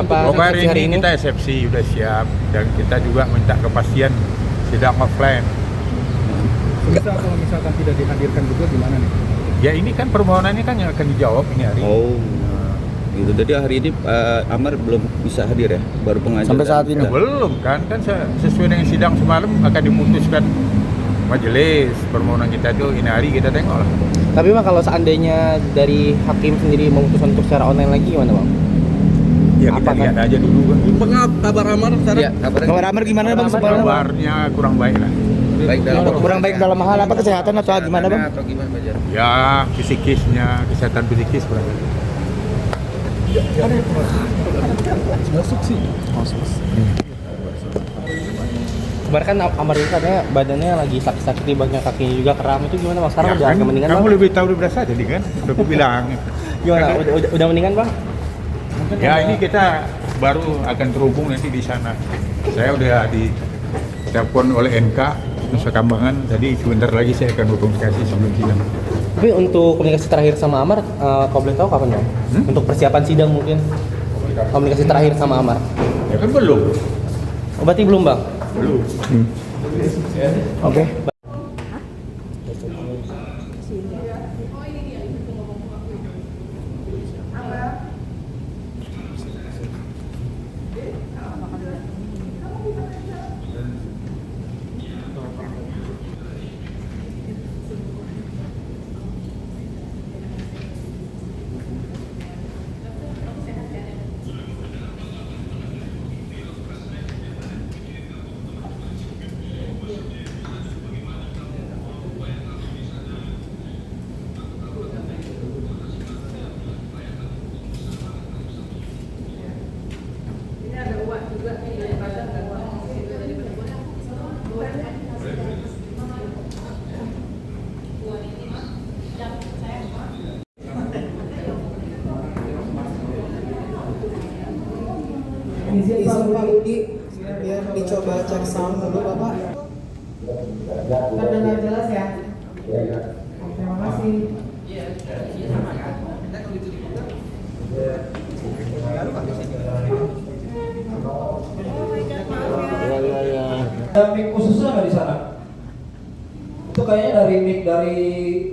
persiapan hari hari ini kita eksepsi sudah siap dan kita juga minta kepastian sidang offline. Bisa kalau misalkan tidak dihadirkan juga gimana nih? Ya ini kan permohonannya kan yang akan dijawab ini hari. Oh, gitu. Jadi hari ini Amar belum bisa hadir ya, baru pengajuan. Sampai saat ini? Ya, belum kan sesuai dengan sidang semalam akan dimutuskan majelis permohonan kita itu ini hari kita tengok lah. Tapi Bang, kalau seandainya dari hakim sendiri memutuskan untuk secara online lagi gimana Bang? Ya kita Apakah- lihat aja dulu kan. Kabar Amar sekarang? Ya, Kabar Amar gimana Bang? Kabarnya kurang baik lah. baik dalam Kurang baik dalam hal apa, kesehatan atau gimana Bang? Atau gimana Pak Jar? Ya psikisnya, kesehatan psikis kurang baik. Masuk sih. Kemarin kan Amar itu katanya badannya lagi sakit-sakit, banyak kakinya juga kram, itu gimana Bang? Sekarang Ya udah kan, mendingan Bang? kamu lebih tahu lebih berasa jadi kan, udah aku bilang. Gimana? Udah mendingan Bang? Ya ini kita baru akan terhubung nanti di sana. Saya udah ditelepon oleh NK Nusa Kambangan, tadi sebentar lagi saya akan berkomunikasi sebelum sidang. Tapi untuk komunikasi terakhir sama Amar, kau boleh tahu kapan Bang? Untuk persiapan sidang mungkin? Komunikasi terakhir sama Amar? Ya kan belum. Oh, berarti belum Bang? Belum. Oke. Izin Pak Rudi biar dicoba cek sound dulu Bapak. Terdengar jelas ya? Terima kasih. Ada mic khususnya nggak di sana? Itu kayaknya dari mic dari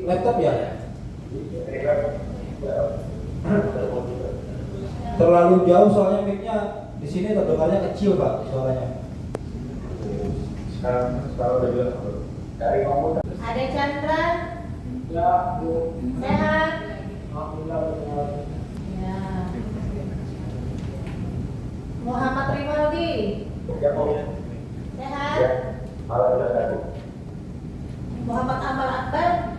laptop ya? Terlalu jauh soalnya micnya di sini terdengarnya kecil Pak suaranya. Sekarang udah jelas. Dari komputer. Ada Chandra? Ya, Bu. Sehat? Alhamdulillah sehat. Ya. Muhammad Rivaldi? Ya, Bu. Sehat? Ya. Alhamdulillah. Muhammad Amal Akbar?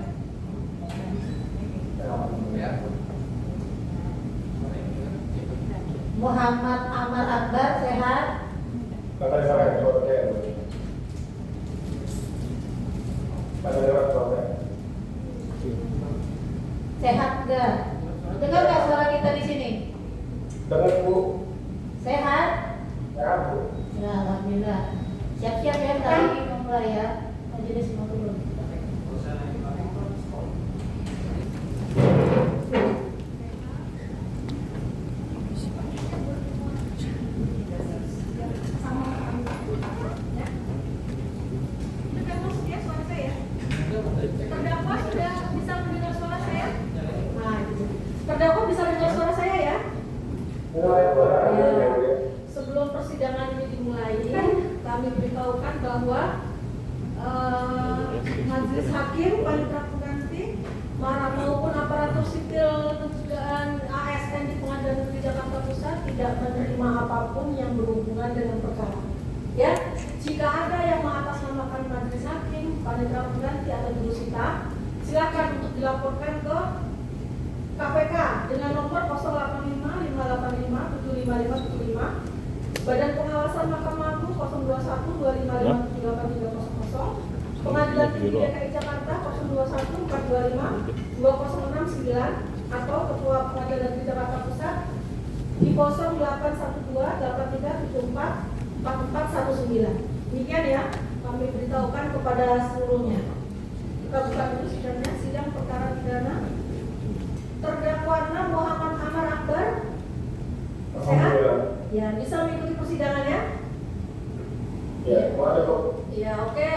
Muhammad Amal Akbar sehat? Sehat enggak? Dengar nggak suara kita di sini? Dengar, Bu. Sehat? Ya, Bu. Ya, alhamdulillah. Siap-siap ya, tadi mulai ya. Majelis mau turun. Terdakwa sudah bisa mendengar suara saya? Nah, itu. Terdakwa bisa mendengar suara saya ya? Ya. Sebelum persidangan ini dimulai, kami beritahukan bahwa majelis hakim, panitera pengganti, maupun aparatur sipil pencegahan ASN di Pengadilan Negeri Jakarta Pusat tidak menerima apapun yang berhubungan dengan perkara. Ya, jika ada yang mengatasnamakan majelis hakim, panitera pengganti atau jurusita, silakan untuk dilaporkan ke KPK dengan nomor 085 585 75575, Badan Pengawasan Mahkamah Agung 021 255 7830, Pengadilan Negeri DKI Jakarta 021 425 2069, atau Ketua Pengadilan Negeri Jakarta Pusat di 0812 8374 4419. Demikian ya, kami beritahukan kepada seluruhnya. Kita buka dulu sidangnya, sidang perkara pidana. Terdakwa 6 Muhammad Amar Akbar. Sehat? Ya, bisa mengikuti persidangannya? Ya, boleh kok. Ya, oke.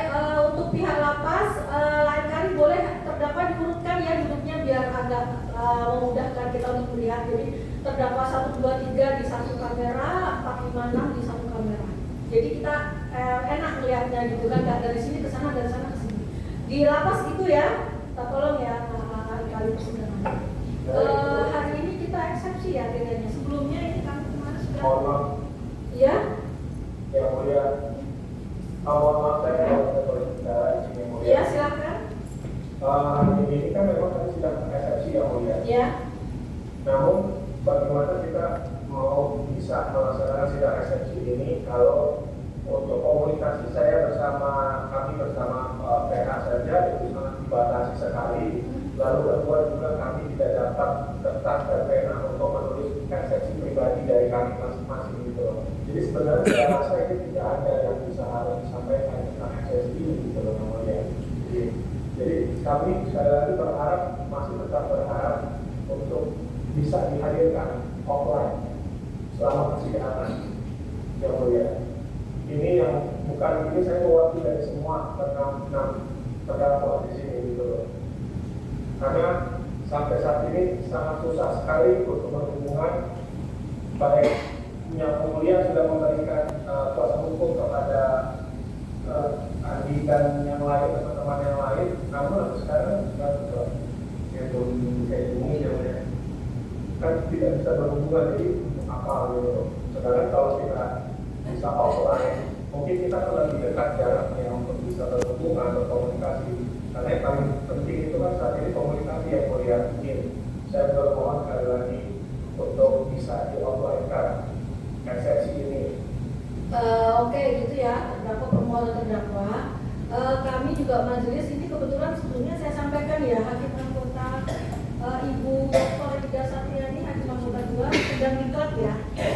Untuk pihak lapas, lain kali boleh terdakwa diurutkan ya duduknya biar agak memudahkan kita untuk melihat. Jadi terdakwa 1, 2, 3 di satu kamera, 4, 5, 6 di satu kamera. Jadi kita enak melihatnya gitu kan, nggak dari sini ke sana, dari sana ke sini. Di lapas itu ya, kita tolong ya kali persidangan. Hari ini kita eksepsi ya agendanya. Sebelumnya ini kami kemarin sudah. Mohon maaf. Ya. Yang mulia. Mohon maaf saya boleh bicara di sini yang mulia. Ya, silakan. Ini kan memang kami sedang eksepsi yang mulia. Ya. Namun bagaimana kita mau bisa melaksanakan sidang eksepsi ini kalau untuk komunikasi saya bersama kami bersama PH saja itu sangat dibatasi sekali. Lalu kedua juga kami tidak dapat kertas dan pena untuk menulis eksepsi pribadi dari kami masing-masing gitu loh. Jadi sebenarnya saya rasa itu tidak ada yang bisa harus disampaikan tentang eksepsi ini gitu loh namanya. Jadi kami sekali lagi berharap, masih tetap berharap untuk bisa dihadirkan offline selama persidangan yang mulia. Ini yang bukan ini saya mewakili dari semua enam terdakwa di sini gitu loh. Karena sampai saat ini sangat susah sekali untuk berhubungan, baik yang mulia sudah memberikan kuasa hukum kepada Andi dan yang lain, teman-teman yang lain, namun sekarang kayak ini ya kan tidak bisa berhubungan, jadi untuk apa gitu. Sekarang kalau kita bisa offline, mungkin kita kan lebih dekat jaraknya untuk bisa berhubungan, berkomunikasi. Karena yang paling penting itu kan saat ini komunikasi yang mulia. Mungkin saya bermohon sekali lagi untuk bisa di-offline-kan eksepsi ini. Oke, gitu ya, terdakwa permohonan terdakwa. Kami juga majelis ini kebetulan sebelumnya saya sampaikan ya, Hakim Anggota Ibu Dr. Ida Satriani, Hakim Anggota 2 sedang diklat ya.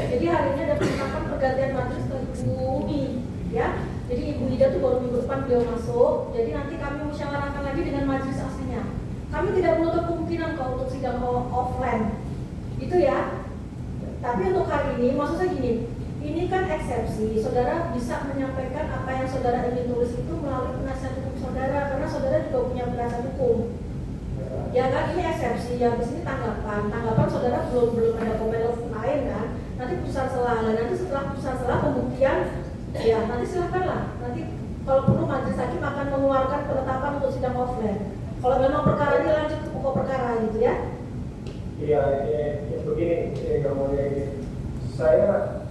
Jadi hari ini ada penetapan pergantian majelis ke Ibu Umi ya. Jadi Ibu Ida tuh baru minggu depan beliau masuk. Jadi nanti kami musyawarahkan lagi dengan majelis aslinya. Kami tidak menutup kemungkinan kalau untuk sidang offline, gitu ya. Tapi untuk hari ini, maksud saya gini, ini kan eksepsi. Saudara bisa menyampaikan apa yang saudara ingin tulis itu melalui penasihat hukum saudara, karena saudara juga punya penasihat hukum. Ya kan, ini eksepsi. Ya di sini tanggapan saudara belum ada komen lain kan. Nanti putusan selah, nanti setelah putusan selah pembuktian. Ya, nanti silakanlah. Nanti kalau perlu majelis hakim akan mengeluarkan penetapan untuk sidang offline. Kalau memang perkara ini lanjut ke pokok perkara gitu ya. Iya, begini, saya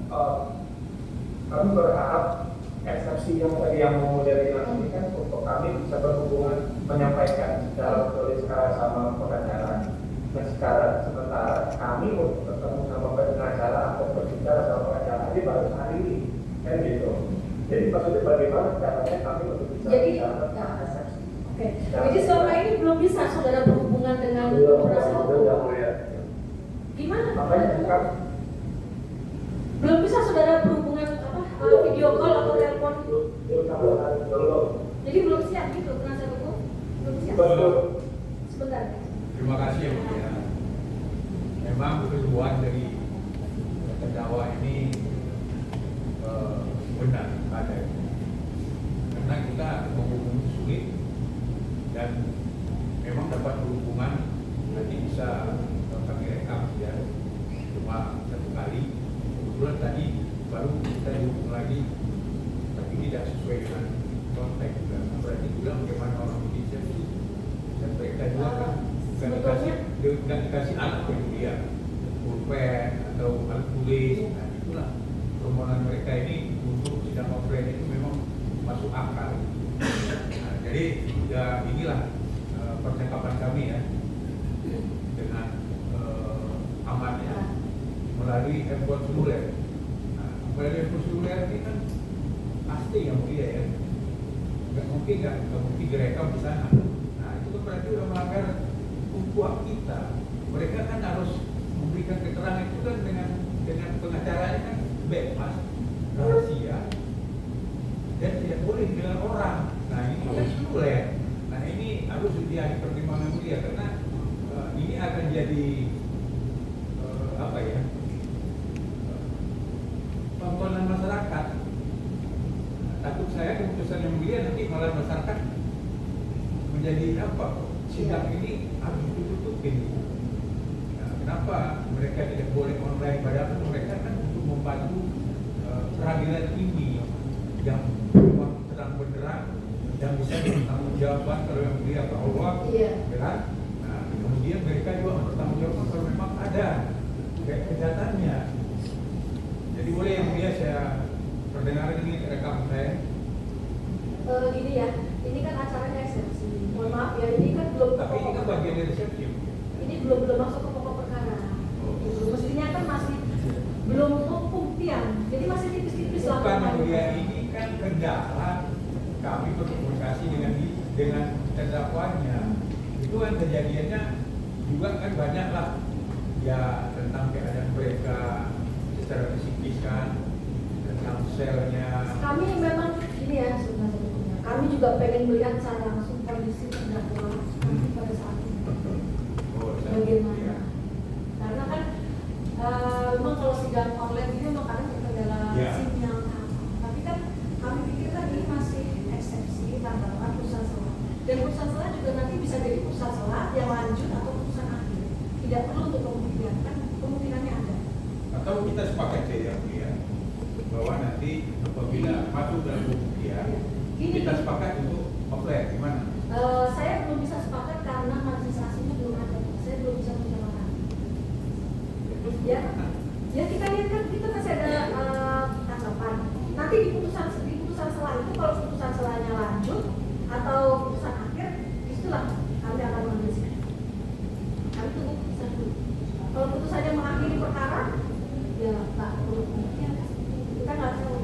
kami berharap eksepsi yang tadi yang mau dari ini kan untuk kami bisa berhubungan menyampaikan secara tulis sama pengacara. Nah sekarang sementara kami untuk ketemu sama pengacara atau berbicara sama pengacara ini baru hari ini. Kan gitu. Jadi maksudnya bagaimana caranya kami untuk bisa bicara eksepsi. Oke. Jadi selama ini belum bisa saudara berhubungan dengan penasihat hukum. Gimana? Makanya belum bisa saudara berhubungan video call atau telepon. Jadi belum siap gitu penasihat hukum. Belum siap. Sebentar. Terima kasih ya Bu ya. Memang keluhan dari terdakwa ini benar ada, karena kita menghubungi sulit dan memang dapat berhubungan nanti bisa kami rekam ya, cuma satu kali. Kebetulan tadi baru kita dihubung lagi, tapi tidak sesuai dengan konteks juga. Berarti juga bagaimana orang Indonesia itu dan mereka juga kan nggak dikasih alat yang dia pulpen atau alat tulis. Nah itulah permohonan mereka ini untuk sidang offline itu memang masuk akal. Nah, jadi ya inilah percakapan kami ya dengan amannya melalui handphone seluler. Nah, melalui handphone seluler ini kan pasti yang mulia ya, nggak mungkin direkam di sana. Nah itu kan berarti sudah melanggar hukum kita. Mereka kan harus memberikan keterangan itu kan dengan pengacaranya kan bebas, rahasia, dan tidak boleh dengan orang. Nah ini kan seluler. Nah ini harus jadi pertimbangan mulia karena ini akan jadi apa ya? kemudian nanti malah masyarakat menjadi apa? Sidang ini harus ditutupin. Nah, kenapa mereka tidak boleh online? Padahal mereka kan untuk membantu peradilan ini yang memang terang benderang dan bisa bertanggung jawabkan kalau yang mulia ke Allah, Iya. ya kan? Nah, kemudian mereka juga bertanggung jawabkan kalau memang ada kayak kejahatannya. Jadi boleh yang mulia saya perdengaran ini rekam saya. Gini ya, ini kan acaranya eksepsi. Mohon maaf ya, ini kan belum Tapi ini kan pokok bagian dari resepsi. ini belum masuk ke pokok perkara. Gitu. Mestinya kan masih belum pembuktian, jadi masih tipis-tipis lah. Bukan yang mulia, ini kan kendala kami berkomunikasi dengan terdakwanya. Itu kan kejadiannya juga kan banyak lah ya tentang keadaan mereka secara psikis kan, tentang selnya. Kami memang ini ya sebenarnya. Kami juga pengen melihat secara langsung kondisi terdakwa nanti pada saat itu. Bagaimana? Ya. Karena kan memang kalau sidang online ini memang kadang terkendala Ya. sinyal. Tapi kan kami pikir kan ini masih eksepsi tanggapan putusan selah. Dan putusan selah juga nanti bisa jadi putusan selah yang lanjut atau putusan akhir. Tidak perlu untuk pembuktian, kan kemungkinannya ada. Atau kita sepakat saja ya bahwa nanti apabila masuk dalam pembuktian Gini. kita sepakat untuk offline gimana? Saya belum bisa sepakat karena majelis aslinya belum ada. Saya belum bisa menjelaskan. Ya kita lihat kan kita masih ada tanggapan. Nanti di putusan selah itu kalau putusan selahnya lanjut atau putusan akhir, itulah kami akan mengambil sikap. Kami tunggu putusan dulu. Kalau putusannya mengakhiri perkara, ya tak perlu pembuktian. Kita nggak tahu.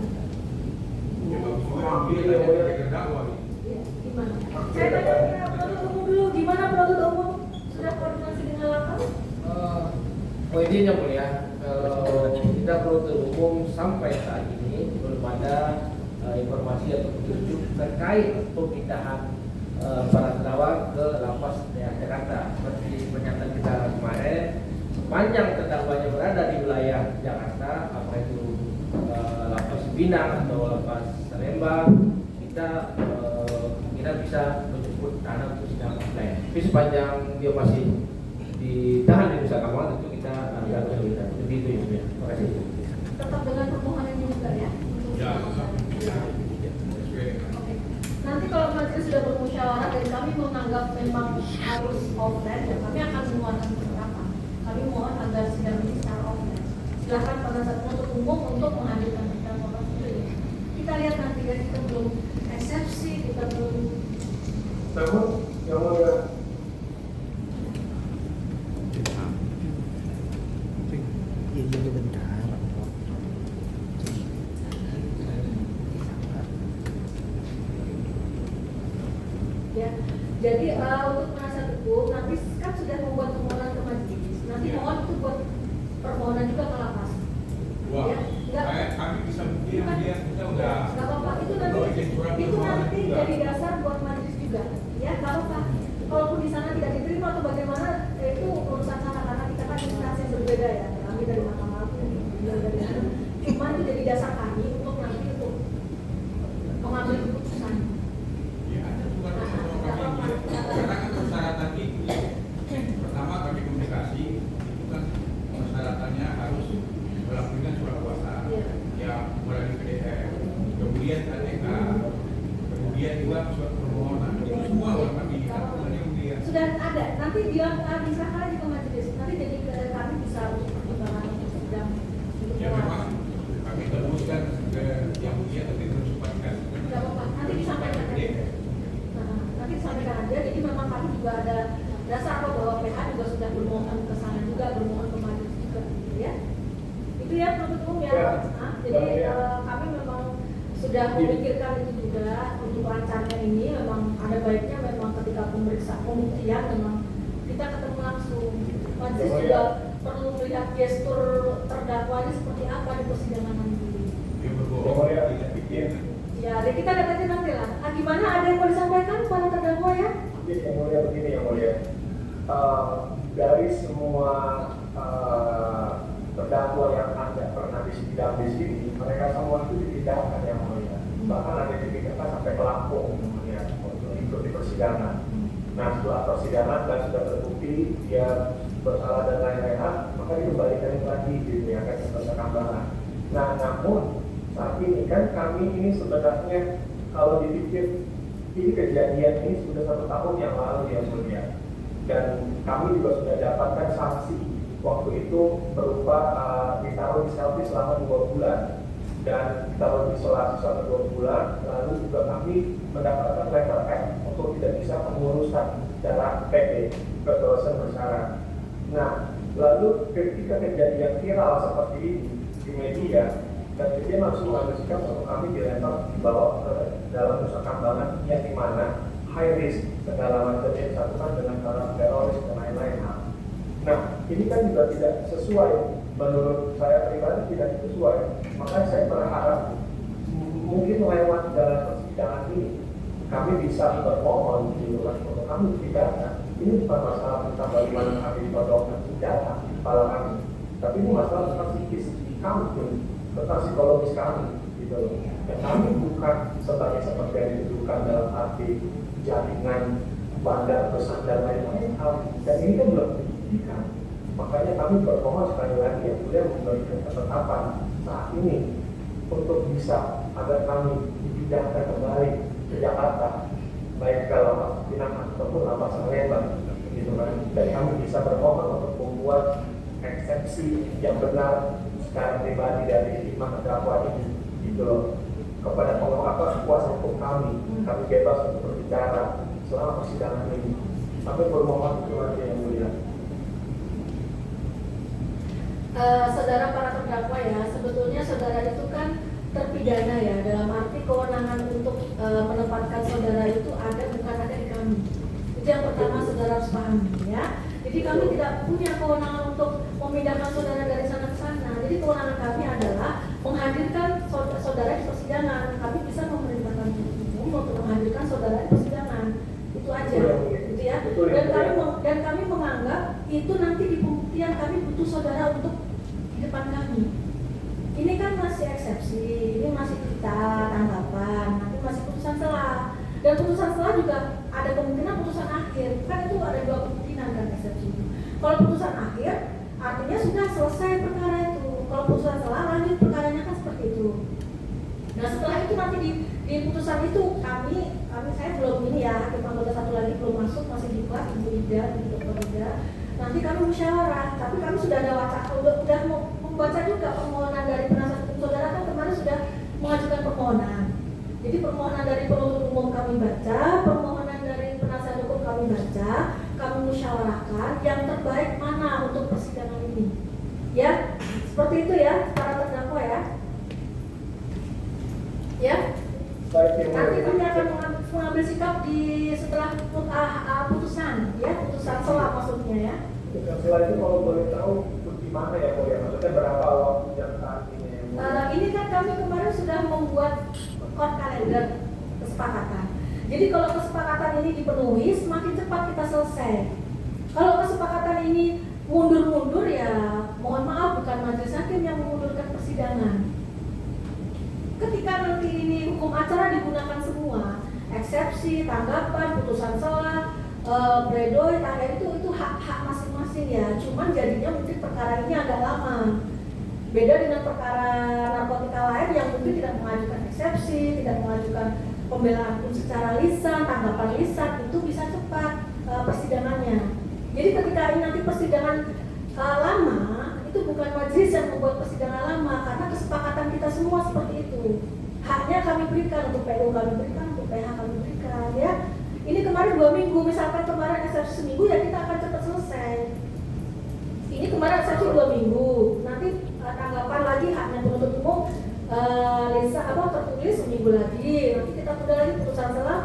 Ya bagus juga dia tanya ke terdakwa. Ya, gimana? Saya tanya penuntut umum dulu, gimana penuntut umum sudah koordinasi dengan lapas? Poinnya mulia, kalau kita penuntut umum sampai saat ini belum ada informasi atau petunjuk terkait pemindahan para terdakwa ke lapas daerah Jakarta. Seperti pernyataan kita kemarin, sepanjang terdakwanya berada di wilayah Jakarta, apa itu lapas Pinang atau lapas Salemba, kita bisa menjemput tanah untuk sidang offline. Tapi sepanjang dia masih ditahan di Nusa Kambangan, tentu kita akan kesulitan. Begitu ya. Terima kasih. Tetap dengan permohonan juga ya. Ya. Oke. Nanti kalau majelis sudah bermusyawarah dan kami menganggap memang harus offline, ya kami akan mengeluarkan penerapan. Kami mohon agar sidang ini secara offline. Silakan penasihat penuntut umum untuk menghadirkan terdakwa. Kita lihat nanti ya, kita belum eksepsi, kita belum. Namun yang mulia, Iya bentar. Ya, jadi untuk penasihat hukum nanti kan sudah membuat permohonan ke majelis. Nanti Ya. mohon itu buat permohonan juga ke lapas. Wah, Ya, enggak. kami bisa bukti yang dia kita udah. Nggak apa-apa, itu nanti jadi dasar buat majelis juga. Ya, kalaupun di sana tidak diterima atau bagaimana, itu urusan sana karena kita kan instansi yang berbeda ya. Kami dari Mahkamah Agung, beliau dari sana. Cuma itu jadi dasar kami untuk nanti untuk mengambil keputusan. Ya, ada juga kami karena kan persyaratan itu ya. Pertama kami komunikasi itu kan persyaratannya harus melakukan surat kuasa Iya. yang melalui PDF, kemudian KTK, kemudian juga surat permohonan. Itu semua kami lakukan yang dia. Sudah ada, nanti bilang diserahkan aja ke majelis. Nanti jadi kami bisa untuk pertimbangan untuk sidang. Untuk Ya memang kami teruskan ke yang dia tapi terus sampaikan. Tidak apa-apa, nanti disampaikan aja. Nah, nanti disampaikan aja. Jadi memang kami juga ada dasar apa bahwa PH juga sudah bermohon ke sana juga, bermohon ke majelis juga, gitu ya. Itu ya penuntut umum ya. Ya. Nah, jadi kami memang sudah memikirkan itu juga untuk lancarnya ini. Memang ada baiknya memang ketika pembuktian memang kita ketemu langsung. Majelis juga perlu melihat gestur terdakwanya seperti apa di persidangan nanti. Dia berbohong, tidak bikin. Ya, jadi kita lihat aja nanti lah. Gimana, ada yang mau disampaikan pada terdakwa ya? Jadi yang mulia begini yang mulia, dari semua terdakwa yang ada pernah disidang di sini, mereka semua itu dipindahkan yang mulia. Bahkan ada yang dipindahkan kita sampai ke Lampung kemudian untuk ikut di persidangan. Nah setelah persidangan dan sudah terbukti dia bersalah dan lain-lain, maka dikembalikan lagi gitu ya kan ke Nusa Kambangan. Nah namun saat ini kan kami ini sebenarnya kalau dipikir ini kejadian ini sudah 1 tahun yang lalu ya mulia, dan kami juga sudah dapatkan sanksi waktu itu berupa ditaruh di selfie selama 2 bulan dan ditaruh di isolasi selama 2 bulan, lalu juga kami mendapatkan letter F untuk tidak bisa pengurusan secara PP kebebasan bersyarat. Nah lalu ketika kejadian viral seperti ini di media, dan dia langsung mengambil sikap untuk kami dilempar dibawa ke dalam Nusa Kambangan yang dimana high risk segala macam yang disatukan dengan para teroris dan lain-lain. Nah ini kan juga tidak sesuai, menurut saya pribadi tidak sesuai. Makanya saya berharap mungkin lewat dalam persidangan ini kami bisa bermohon gitu kan untuk kami tidak. Ini bukan masalah tentang bagaimana kami ditodongkan senjata kepala kami, tapi ini masalah tentang psikis kami, tentang psikologis kami gitu loh. Dan kami bukan seperti yang dituduhkan dalam arti jaringan bandar besar dan lain-lain hal, dan ini kan belum dibuktikan. Makanya kami bermohon sekali lagi yang sudah memberikan ketetapan saat ini untuk bisa agar kami dipindahkan kembali ke Jakarta, baik ke Lapas Pinang ataupun Lapas Salemba gitu kan. Dan kami bisa bermohon untuk membuat eksepsi yang benar secara pribadi dari 5 terdakwa ini gitu loh, kepada pengawas kuasa hukum kami bebas untuk berbicara selama persidangan ini. Kami bermohon itu aja yang mulia. Saudara para terdakwa ya, sebetulnya saudara itu kan terpidana ya, dalam arti kewenangan untuk menempatkan saudara itu bukan ada di kami. Itu yang pertama saudara harus pahami ya. Jadi kami tidak punya kewenangan untuk memindahkan saudara dari sana ke sana. Jadi kewenangan kami adalah menghadirkan saudara di persidangan. Kami bisa memerintahkan umum untuk menghadirkan saudara di persidangan. Itu aja, gitu ya. Dan kami menganggap itu nanti di pembuktian kami butuh saudara untuk di depan kami. Ini kan masih eksepsi, ini masih kita tanggapan, nanti masih putusan selah. Dan putusan selah juga ada kemungkinan putusan akhir. Kan itu ada 2 kemungkinan kan eksepsi itu. Kalau putusan akhir artinya sudah selesai perkara itu. Kalau putusan selah lanjut perkaranya kan seperti itu. Nah setelah itu nanti di putusan itu saya belum ini ya, hakim anggota 1 lagi belum masuk, masih di kelas Ibu Ida, Ibu Dr. Ida. Nanti kami musyawarah, tapi kami sudah ada udah membaca juga permohonan dari penasihat hukum saudara, kan kemarin sudah mengajukan permohonan. Jadi permohonan dari penuntut umum kami baca, permohonan dari penasihat hukum kami baca, kami musyawarahkan yang terbaik mana untuk persidangan ini. Ya, seperti itu ya para terdakwa ya. Ya. Nanti kami akan mengambil sikap setelah putusan, ya, putusan selah maksudnya ya. Putusan selah itu kalau boleh tahu gimana ya, maksudnya berapa waktu yang saat ini? Ini kan kami kemarin sudah membuat court calendar kesepakatan. Jadi kalau kesepakatan ini dipenuhi, semakin cepat kita selesai. Kalau kesepakatan ini mundur-mundur ya, mohon maaf bukan majelis hakim yang memundurkan persidangan. Ketika nanti ini hukum acara digunakan semua, eksepsi, tanggapan, putusan selah, pledoi, tanda itu hak masing-masing ya. Cuman jadinya mungkin perkara ini agak lama. Beda dengan perkara narkotika lain yang mungkin tidak mengajukan eksepsi, tidak mengajukan pembelaan pun secara lisan, tanggapan lisan, itu bisa cepat persidangannya. Jadi ketika ini nanti persidangan lama, itu bukan majelis yang membuat persidangan lama, karena kesepakatan kita semua seperti itu. Haknya kami berikan, untuk PU kami berikan, untuk PH kami berikan ya. Ini kemarin 2 minggu, misalkan kemarin eksepsi seminggu ya kita akan cepat selesai. Ini kemarin eksepsi 2 minggu, nanti tanggapan lagi haknya penuntut umum tertulis seminggu lagi, nanti kita udah lagi putusan selah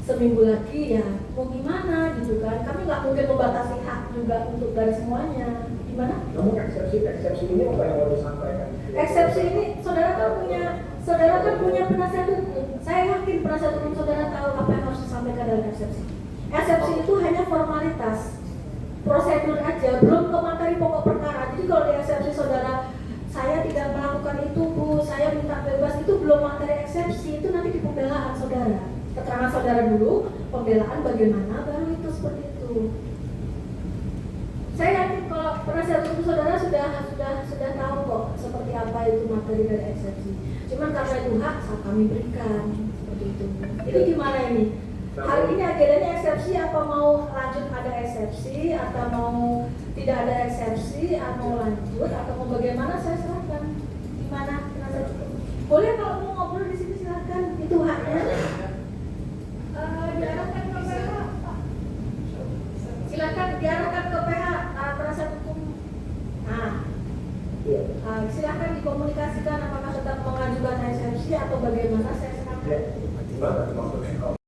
seminggu lagi ya. Mau gimana gitu kan? Kami nggak mungkin membatasi hak juga untuk dari semuanya. Gimana? Namun eksepsi ini apa yang mau disampaikan? Eksepsi ini saudara kan punya penasihat hukum. Saya yakin penasihat hukum saudara tahu apa yang harus disampaikan dalam eksepsi. Eksepsi itu hanya formalitas, prosedur aja, belum ke materi pokok perkara. Jadi kalau di eksepsi saudara, saya tidak melakukan itu Bu, saya minta bebas, itu belum materi eksepsi, itu nanti di pembelaan saudara. Keterangan saudara dulu, pembelaan bagaimana, baru itu seperti itu. Saya yakin kalau penasihat hukum saudara sudah tahu kok seperti apa itu materi dari eksepsi. Cuman karena itu hak kami berikan seperti itu. Jadi gimana ini? Hari ini agendanya eksepsi apa mau lanjut ada eksepsi atau mau tidak ada eksepsi atau mau lanjut atau mau bagaimana saya serahkan. Gimana penasihat hukum? Boleh kalau mau ngobrol di sini silakan, itu haknya. Diarahkan ke PH, Pak. Silakan diarahkan ke PH penasihat hukum. Silakan dikomunikasikan apakah tetap mengajukan eksepsi atau bagaimana saya serahkan. Gimana maksudnya?